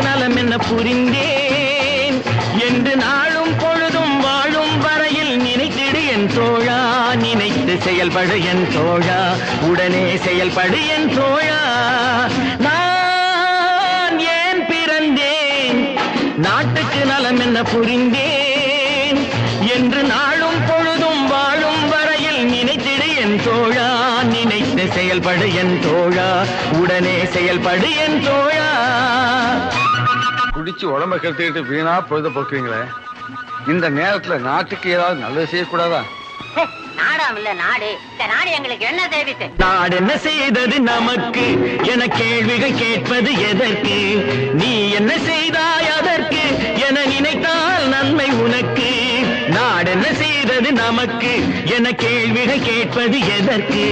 நலம் என்ன புரிந்தேன் என்று நாளும் பொழுதும் வாழும் வரையில் நினைத்திடு என் தோழா, நினைத்து செயல்படு என் தோழா, உடனே செயல்படு என் தோழா. நான் ஏன் பிறந்தேன், நாட்டுக்கு நலம் என்ன புரிந்தேன் என்று நாளும் பொழுதும் வாழும் வரையில் நினைத்திடு என் தோழா, நினைத்து செயல்படு என் தோழா, உடனே செயல்படு என் தோழா. குடிச்சு உடம்ப கெடுத்துக்கிட்டு வீணா பொழுத போக்குறீங்களே, இந்த நேரத்துல நாட்டுக்கு ஏதாவது நல்லது செய்யக்கூடாதா? நாடாம் இல்ல நாடு, இந்த நாடு எங்களுக்கு என்ன செய்து? நாடு என்ன செய்தது நமக்கு என கேள்விகள் கேட்பது எதற்கு? நீ என்ன செய்தாய் அதற்கு என நினைத்தால் நன்மை உனக்கு. நாடு என்ன செய்தது நமக்கு என கேள்விகள் கேட்பது எதற்கு?